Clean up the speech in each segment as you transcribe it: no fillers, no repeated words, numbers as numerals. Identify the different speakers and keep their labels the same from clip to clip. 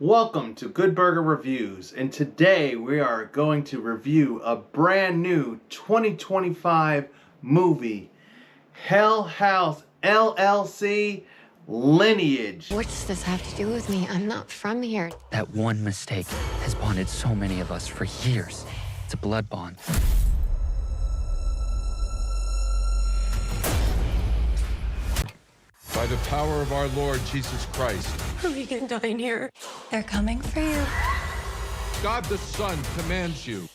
Speaker 1: Welcome to Good Burger Reviews, and today we are going to review a brand new 2025 movie, Helll House LLC Lineage.
Speaker 2: What's this have to do with me? I'm not from here.
Speaker 3: That one mistake has bonded so many of us for years. It's a blood bond.
Speaker 4: By the power of our Lord Jesus Christ,
Speaker 2: Are we gonna die in here?
Speaker 5: They're coming for you.
Speaker 4: God the Son commands you.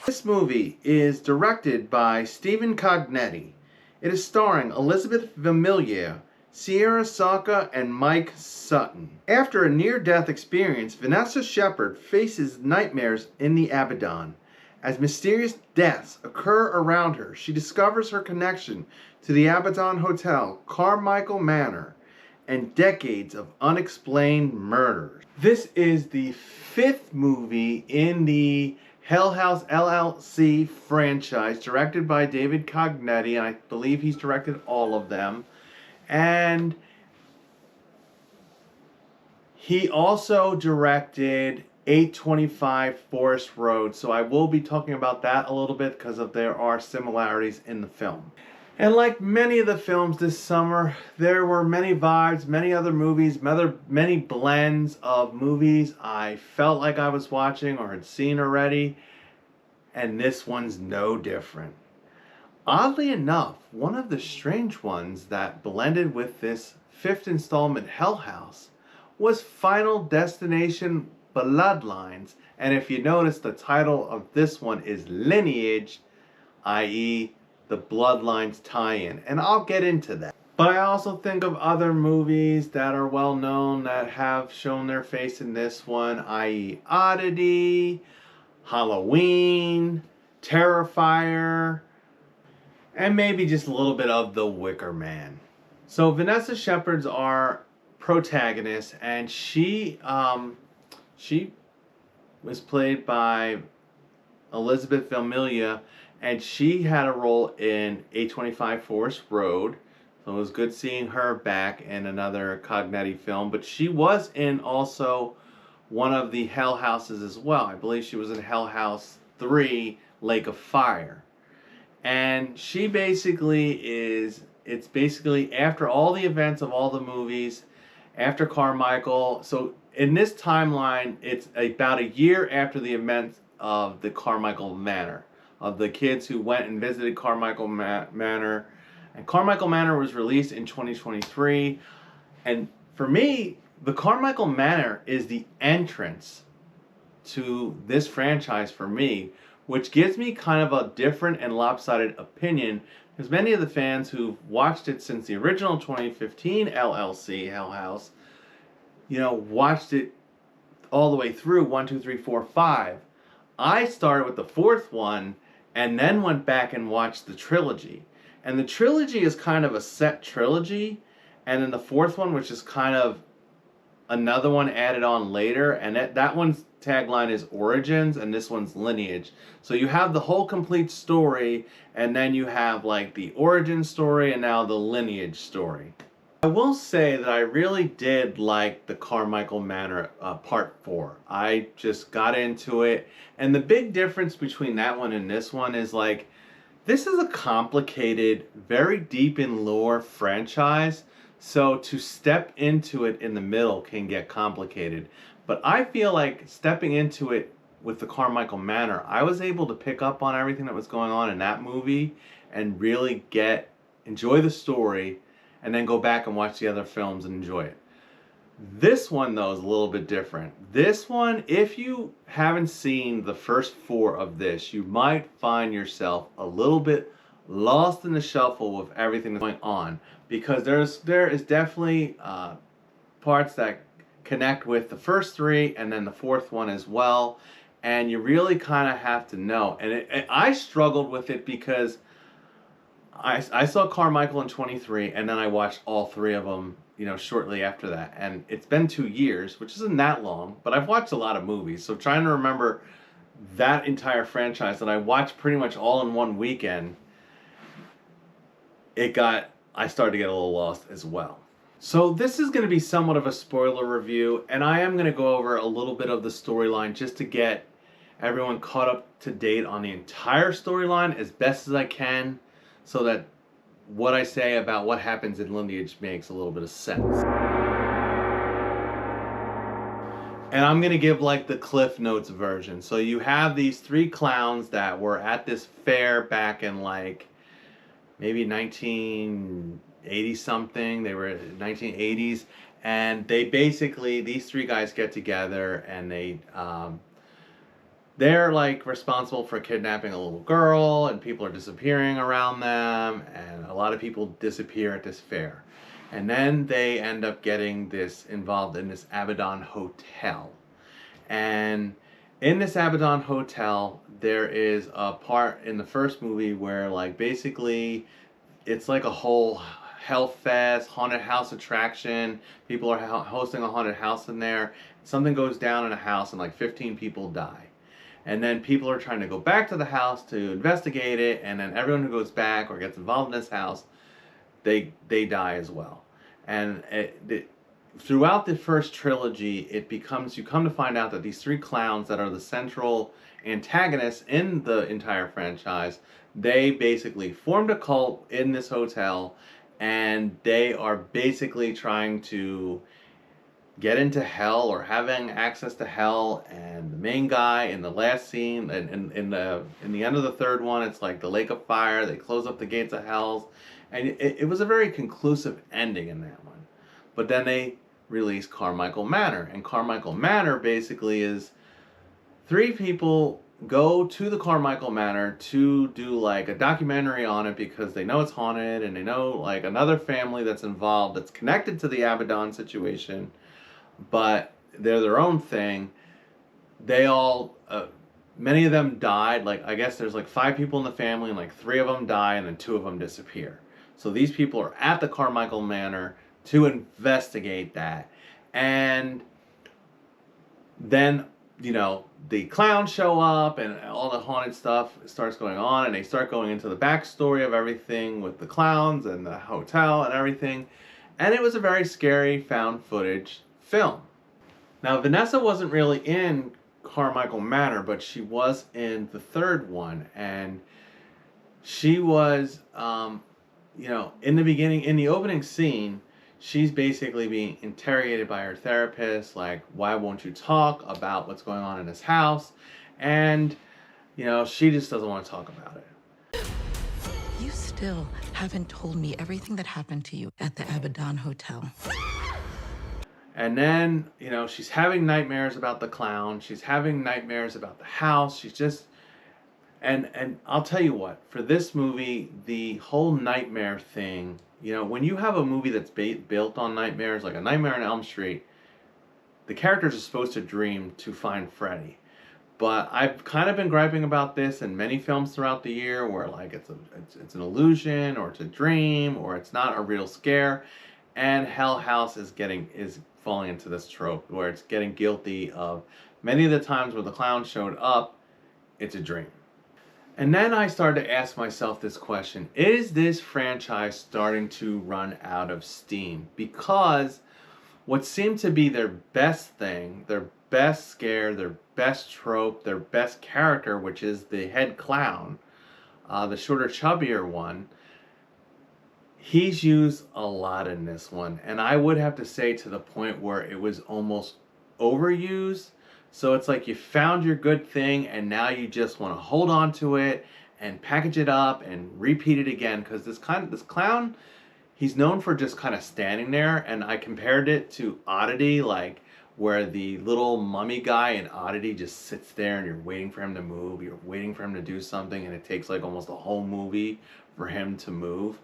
Speaker 1: This movie is directed by Stephen Cognetti. It is starring Elizabeth Familia, Sierra Saka, and Mike Sutton. After a near-death experience, Vanessa Shepherd faces nightmares in the Abaddon. As mysterious deaths occur around her, she discovers her connection to the Abaddon Hotel, Carmichael Manor, and decades of unexplained murders. This is the fifth movie in the Helll House LLC franchise, directed by David Cognetti, and I believe he's directed all of them. And he also directed 825 Forest Road, so I will be talking about that a little bit because there are similarities in the film. And like many of the films this summer, there were many vibes, many other movies, many blends of movies I felt like I was watching or had seen already, and this one's no different. Oddly enough, one of the strange ones that blended with this fifth installment Helll House was Final Destination Bloodlines, and if you notice, the title of this one is Lineage, i.e. the Bloodlines tie-in, and I'll get into that. But I also think of other movies that are well known that have shown their face in this one, i.e. Oddity, Halloween, Terrifier, and maybe just a little bit of The Wicker Man. So Vanessa Shepherd's our protagonist, and she was played by Elizabeth Familia, and she had a role in 825 Forest Road. So it was good seeing her back in another Cognetti film, but she was in also one of the Helll Houses as well. I believe she was in Helll House 3, Lake of Fire. And she basically it's basically after all the events of all the movies, after Carmichael. So in this timeline, it's about a year after the events of the Carmichael Manor, of the kids who went and visited Carmichael Manor. And Carmichael Manor was released in 2023. And for me, the Carmichael Manor is the entrance to this franchise for me, which gives me kind of a different and lopsided opinion, because many of the fans who've watched it since the original 2015 LLC, Helll House, watched it all the way through 1, 2, 3, 4, 5. I started with the fourth one and then went back and watched the trilogy. And the trilogy is kind of a set trilogy, and then the fourth one, which is kind of another one added on later, and that one's tagline is Origins, and this one's Lineage. So you have the whole complete story, and then you have like the origin story and now the lineage story. I will say that I really did like the Carmichael Manor Part 4. I just got into it, and the big difference between that one and this one is like, this is a complicated, very deep in lore franchise, so to step into it in the middle can get complicated. But I feel like stepping into it with the Carmichael Manor, I was able to pick up on everything that was going on in that movie and really enjoy the story, and then go back and watch the other films and enjoy it. This one, though, is a little bit different. This one, if you haven't seen the first 4 of this, you might find yourself a little bit lost in the shuffle with everything that's going on, because there is definitely parts that connect with the first 3 and then the fourth one as well, and you really kind of have to know. And I struggled with it because I saw Carmichael in 23, and then I watched all 3 of them, shortly after that. And it's been 2 years, which isn't that long, but I've watched a lot of movies. So trying to remember that entire franchise that I watched pretty much all in one weekend, I started to get a little lost as well. So this is going to be somewhat of a spoiler review, and I am going to go over a little bit of the storyline just to get everyone caught up to date on the entire storyline as best as I can, so that what I say about what happens in Lineage makes a little bit of sense. And I'm going to give like the Cliff Notes version. So you have these three clowns that were at this fair back in like maybe 1980 something. They were 1980s, and they basically, these three guys get together and they're like responsible for kidnapping a little girl, and people are disappearing around them, and a lot of people disappear at this fair. And then they end up getting involved in this Abaddon Hotel. And in this Abaddon Hotel, there is a part in the first movie where like basically it's like a whole hell fest, haunted house attraction. People are hosting a haunted house in there. Something goes down in a house and like 15 people die. And then people are trying to go back to the house to investigate it, and then everyone who goes back or gets involved in this house, they die as well. And throughout the first trilogy, you come to find out that these three clowns that are the central antagonists in the entire franchise, they basically formed a cult in this hotel, and they are basically trying to get into hell or having access to hell. And the main guy in the last scene, and in the end of the third one, it's like the lake of fire. They close up the gates of hell, and it was a very conclusive ending in that one. But then they released Carmichael Manor, and Carmichael Manor basically is three people go to the Carmichael Manor to do like a documentary on it because they know it's haunted, and they know like another family that's involved that's connected to the Abaddon situation, but they're their own thing. They all, many of them died. Like, I guess there's like 5 people in the family, and like 3 of them die, and then 2 of them disappear. So these people are at the Carmichael Manor to investigate that. And then, you know, the clowns show up, and all the haunted stuff starts going on, and they start going into the backstory of everything with the clowns and the hotel and everything. And it was a very scary found footage film. Now, Vanessa wasn't really in Carmichael Manor, but she was in the third one, and she was, you know, in the beginning, in the opening scene, she's basically being interrogated by her therapist, like, why won't you talk about what's going on in this house? And, you know, she just doesn't want to talk about it.
Speaker 5: You still haven't told me everything that happened to you at the Abaddon Hotel.
Speaker 1: And then, you know, she's having nightmares about the clown. She's having nightmares about the house. She's just, and I'll tell you what, for this movie, the whole nightmare thing, you know, when you have a movie that's built on nightmares, like A Nightmare on Elm Street, the characters are supposed to dream to find Freddy. But I've kind of been griping about this in many films throughout the year, where like it's an illusion, or it's a dream, or it's not a real scare. And Helll House is falling into this trope where it's getting guilty of many of the times where the clown showed up, it's a dream. And then I started to ask myself this question: is this franchise starting to run out of steam? Because what seemed to be their best thing, their best scare, their best trope, their best character, which is the head clown, the shorter, chubbier one, he's used a lot in this one. And I would have to say to the point where it was almost overused. So it's like you found your good thing, and now you just want to hold on to it and package it up and repeat it again. Because this clown, he's known for just kind of standing there. And I compared it to Oddity, like where the little mummy guy in Oddity just sits there and you're waiting for him to move. You're waiting for him to do something, and it takes like almost a whole movie for him to move.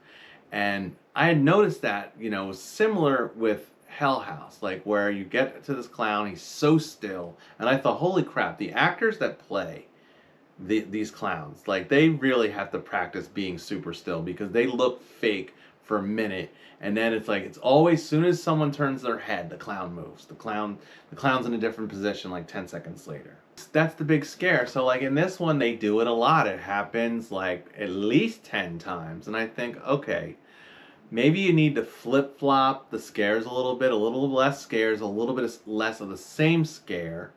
Speaker 1: And I had noticed that, you know, similar with Helll House, like where you get to this clown, he's so still. And I thought, holy crap, the actors that play these clowns, like they really have to practice being super still, because they look fake for a minute. And then it's like, it's always, as soon as someone turns their head, the clown moves. The clown's in a different position like 10 seconds later. That's the big scare. So like in this one, they do it a lot. It happens like at least 10 times. And I think, okay, Maybe you need to flip-flop the scares a little bit, a little less scares, a little bit less of the same scare.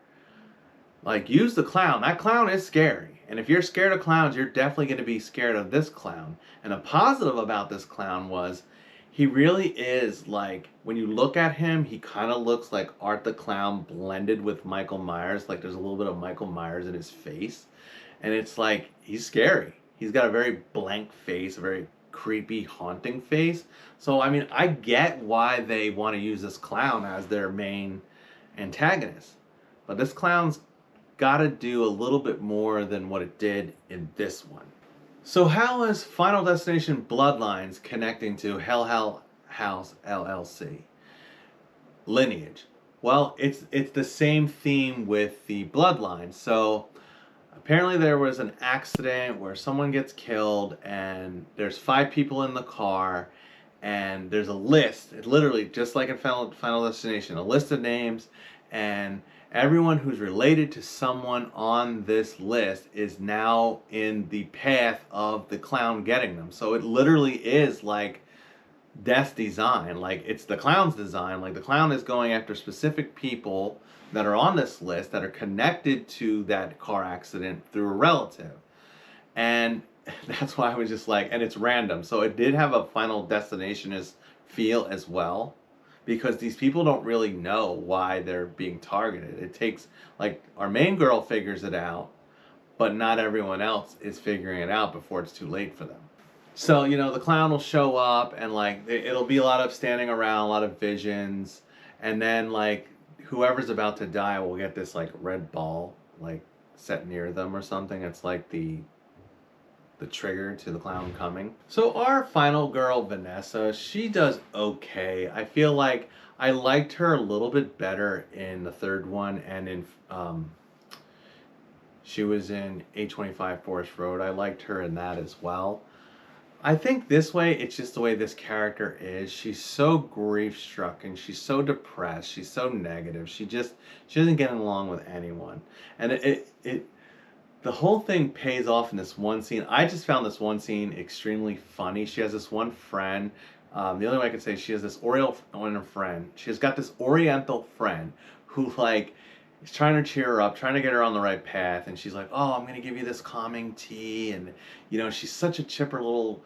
Speaker 1: Like, use the clown. That clown is scary. And if you're scared of clowns, you're definitely going to be scared of this clown. And a positive about this clown was he really is, like, when you look at him, he kind of looks like Art the Clown blended with Michael Myers. Like, there's a little bit of Michael Myers in his face. And it's like, he's scary. He's got a very blank face, a very creepy, haunting face. So, I mean, I get why they want to use this clown as their main antagonist. But this clown's got to do a little bit more than what it did in this one. So how is Final Destination Bloodlines connecting to Helll House LLC? Lineage. Well, it's the same theme with the Bloodlines. So apparently there was an accident where someone gets killed and there's 5 people in the car and there's a list. It literally, just like in Final Destination, a list of names, and everyone who's related to someone on this list is now in the path of the clown getting them. So it literally is like Death's design. Like, it's the clown's design. Like, the clown is going after specific people that are on this list that are connected to that car accident through a relative. And that's why I was just like, and it's random. So it did have a Final Destination-ish feel as well, because these people don't really know why they're being targeted. It takes, like, our main girl figures it out, but not everyone else is figuring it out before it's too late for them. So, you know, the clown will show up and, like, it'll be a lot of standing around, a lot of visions, and then, like, whoever's about to die will get this, like, red ball, like, set near them or something. It's like the trigger to the clown coming. So our final girl, Vanessa, she does okay. I feel like I liked her a little bit better in the third one, and in she was in A25 Forest Road. I liked her in that as well. I think this way, it's just the way this character is. She's so grief-struck and she's so depressed. She's so negative. She doesn't get along with anyone. And the whole thing pays off in this one scene. I just found this one scene extremely funny. She has this one friend. The only way I could say, she has this Oriental friend. She's got this Oriental friend who, like, is trying to cheer her up, trying to get her on the right path. And she's like, oh, I'm going to give you this calming tea. And, you know, she's such a chipper little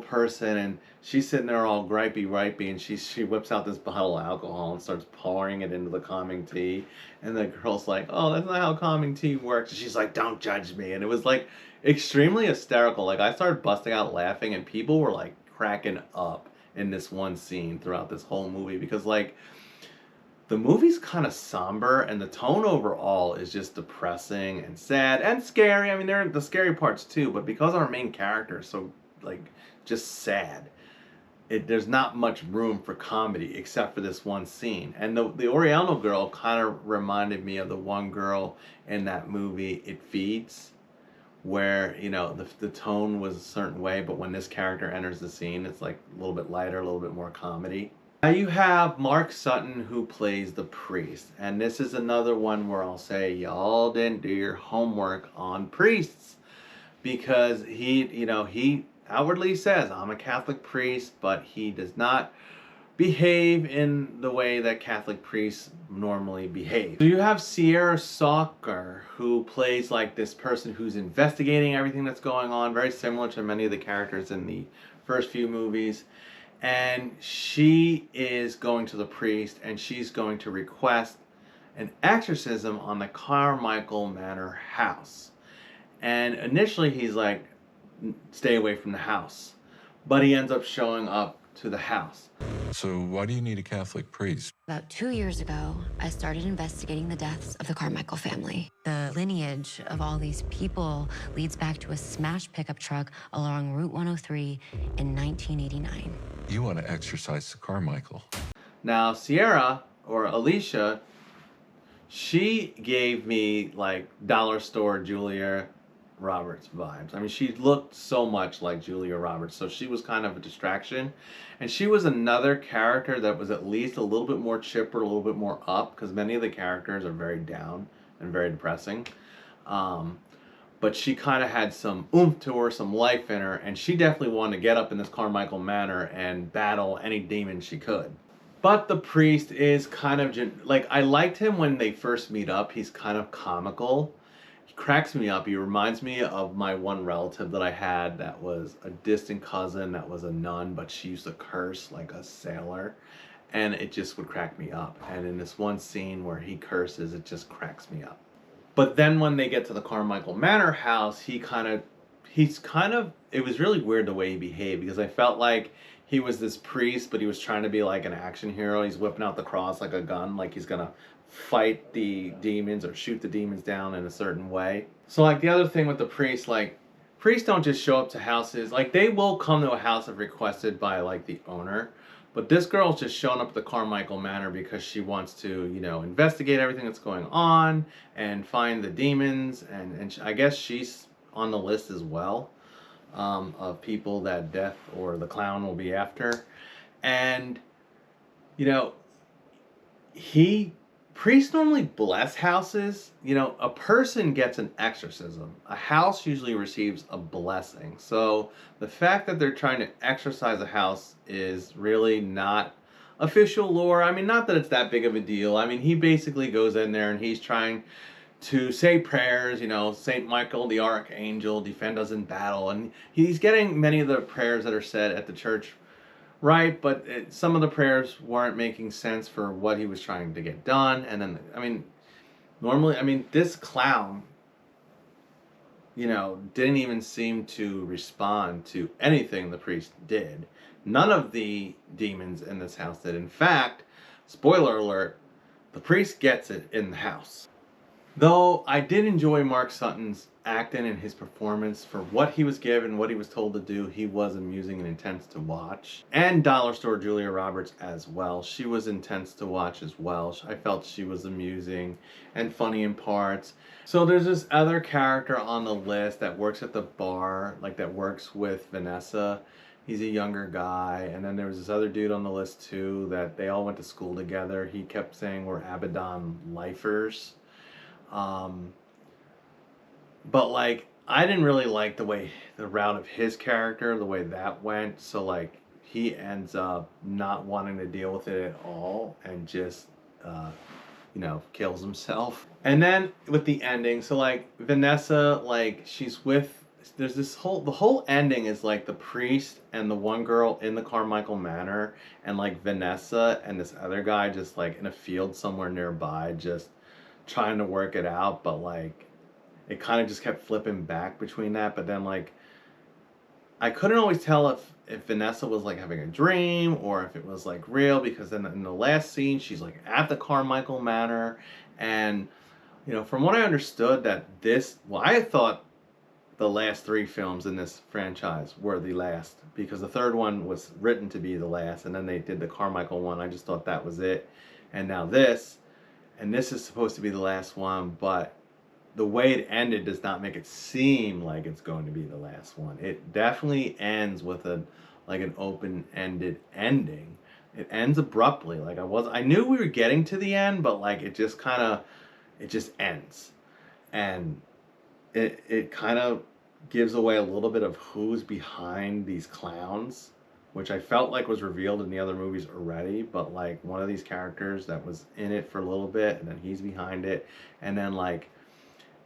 Speaker 1: person. And she's sitting there all gripey. And she whips out this bottle of alcohol and starts pouring it into the calming tea. And the girl's like, oh, that's not how calming tea works. And she's like, don't judge me. And it was, like, extremely hysterical. Like, I started busting out laughing and people were, like, cracking up in this one scene throughout this whole movie. Because, like, the movie's kind of somber and the tone overall is just depressing and sad and scary. I mean, there are the scary parts too, but because our main character is so, like, just sad, there's not much room for comedy except for this one scene. And the Oriental girl kind of reminded me of the one girl in that movie, It Feeds, where, you know, the tone was a certain way, but when this character enters the scene, it's like a little bit lighter, a little bit more comedy. Now you have Mark Sutton, who plays the priest, and this is another one where I'll say y'all didn't do your homework on priests, because he outwardly says, I'm a Catholic priest, but he does not behave in the way that Catholic priests normally behave. So you have Sierra Soccer, who plays, like, this person who's investigating everything that's going on, very similar to many of the characters in the first few movies. And she is going to the priest and she's going to request an exorcism on the Carmichael Manor house. And initially he's like, stay away from the house. But he ends up showing up to the house.
Speaker 4: So why do you need a Catholic priest?
Speaker 2: About 2 years ago, I started investigating the deaths of the Carmichael family. The lineage of all these people leads back to a smashed pickup truck along Route 103 in 1989.
Speaker 4: You want to exorcise the Carmichael.
Speaker 1: Now, Sierra, or Alicia, she gave me, like, dollar store Julia Roberts vibes. I mean, she looked so much like Julia Roberts, so she was kind of a distraction. And she was another character that was at least a little bit more chipper, a little bit more up, because many of the characters are very down and very depressing. but she kind of had some oomph to her, some life in her, and she definitely wanted to get up in this Carmichael Manor and battle any demon she could. But the priest is kind of, like, I liked him when they first meet up. He's kind of comical. He cracks me up. He reminds me of my one relative that I had that was a distant cousin that was a nun, but she used to curse like a sailor, and it just would crack me up. And in this one scene where he curses, it just cracks me up. But then when they get to the Carmichael Manor house, he's kind of, it was really weird the way he behaved, because I felt like he was this priest, but he was trying to be like an action hero. He's whipping out the cross like a gun, like he's gonna fight the demons or shoot the demons down in a certain way. So like the other thing with the priest, like priests don't just show up to houses. Like they will come to a house if requested by like the owner. But this girl's just showing up at the Carmichael Manor because she wants to, you know, investigate everything that's going on and find the demons. And I guess she's on the list as well, of people that Death or the Clown will be after. And, you know, priests normally bless houses. You know, a person gets an exorcism. A house usually receives a blessing. So the fact that they're trying to exorcise a house is really not official lore. I mean, not that it's that big of a deal. I mean, he basically goes in there and he's trying to say prayers, you know, Saint Michael the Archangel, defend us in battle. And he's getting many of the prayers that are said at the church right, but some of the prayers weren't making sense for what he was trying to get done. And then, I mean, normally, I mean, this clown, you know, didn't even seem to respond to anything the priest did. None of the demons in this house did. In fact, spoiler alert, the priest gets it in the house. Though I did enjoy Mark Sutton's acting and his performance for what he was given, what he was told to do. He was amusing and intense to watch. And Dollar Store Julia Roberts as well. She was intense to watch as well. I felt she was amusing and funny in parts. So there's this other character on the list that works at the bar, like that works with Vanessa. He's a younger guy. And then there was this other dude on the list too that they all went to school together. He kept saying we're Abaddon lifers. But like, I didn't really like the route of his character, the way that went. So like, he ends up not wanting to deal with it at all and just, you know, kills himself. And then with the ending, so like Vanessa, like she's with, there's this the whole ending is like the priest and the one girl in the Carmichael Manor and like Vanessa and this other guy just like in a field somewhere nearby, just trying to work it out. But like, it kind of just kept flipping back between that. But then like, I couldn't always tell if Vanessa was like having a dream or if it was like real, because then in the last scene, she's like at the Carmichael Manor. And, you know, from what I understood I thought the last 3 films in this franchise were the last, because the third one was written to be the last. And then they did the Carmichael one. I just thought that was it. And now this, and this is supposed to be the last one, but the way it ended does not make it seem like it's going to be the last one. It definitely ends with an open-ended ending. It ends abruptly. Like I knew we were getting to the end, but like it just ends. And it kind of gives away a little bit of who's behind these clowns, which I felt like was revealed in the other movies already. But like one of these characters that was in it for a little bit, and then he's behind it, and then like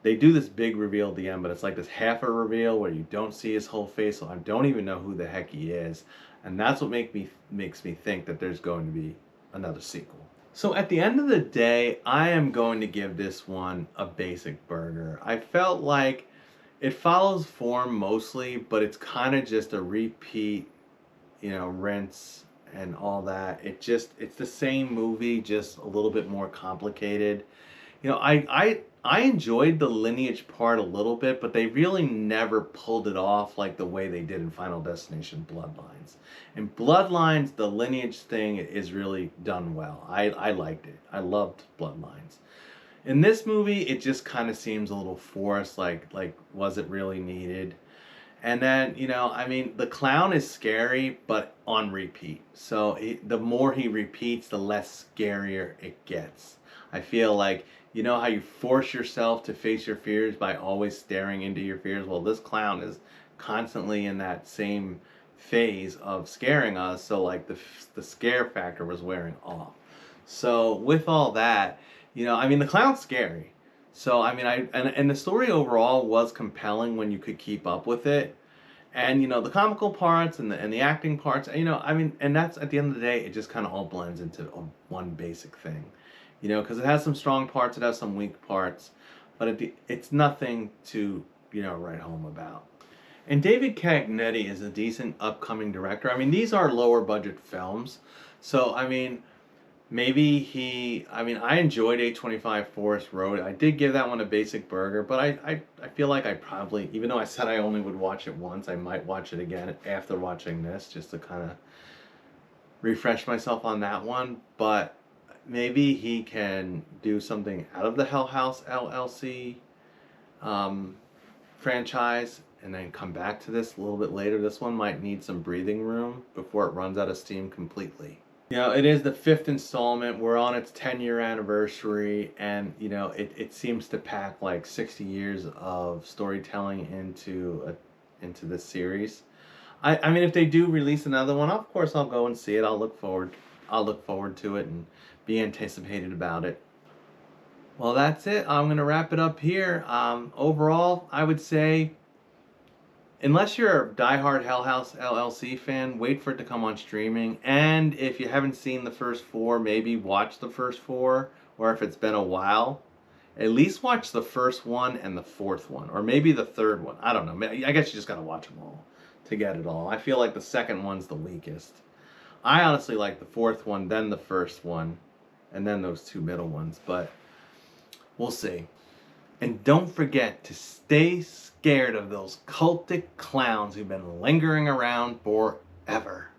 Speaker 1: they do this big reveal at the end, but it's like this half a reveal where you don't see his whole face, so I don't even know who the heck he is. And that's what makes me think that there's going to be another sequel. So at the end of the day, I am going to give this one a basic burger. I felt like it follows form mostly, but it's kind of just a repeat, you know, rinse and all that. It's the same movie, just a little bit more complicated. You know, I enjoyed the Lineage part a little bit, but they really never pulled it off like the way they did in Final Destination Bloodlines. In Bloodlines, the Lineage thing is really done well. I liked it. I loved Bloodlines. In this movie, it just kind of seems a little forced, like was it really needed? And then, you know, I mean, the clown is scary, but on repeat. So the more he repeats, the less scarier it gets. I feel like You know how you force yourself to face your fears by always staring into your fears? Well, this clown is constantly in that same phase of scaring us, so like the scare factor was wearing off. So with all that, you know, I mean, the clown's scary. So I mean, and the story overall was compelling when you could keep up with it. And you know, the comical parts and the acting parts, you know, I mean, and that's, at the end of the day, it just kind of all blends into one basic thing, you know, because it has some strong parts, it has some weak parts, but it's nothing to, you know, write home about. And David Cagnetti is a decent upcoming director. I mean, these are lower budget films, so I mean, maybe I mean, I enjoyed 825 Forest Road. I did give that one a basic burger, but I feel like I probably, even though I said I only would watch it once, I might watch it again after watching this, just to kind of refresh myself on that one. But maybe he can do something out of the Helll House LLC franchise and then come back to this a little bit later. This one might need some breathing room before it runs out of steam completely. You know, it is the 5th installment. We're on its 10-year anniversary, and you know, it seems to pack like 60 years of storytelling into this series. I mean, if they do release another one, of course I'll go and see it. I'll look forward to it and be anticipated about it. Well, that's it. I'm gonna wrap it up here. Overall, I would say, unless you're a diehard Helll House LLC fan, wait for it to come on streaming. And if you haven't seen the first 4, maybe watch the first 4. Or if it's been a while, at least watch the first one and the 4th one. Or maybe the 3rd one. I don't know. I guess you just gotta watch them all to get it all. I feel like the 2nd one's the weakest. I honestly like the 4th one, then the 1st one, and then those 2 middle ones. But we'll see. And don't forget to stay scared of those cultic clowns who've been lingering around forever.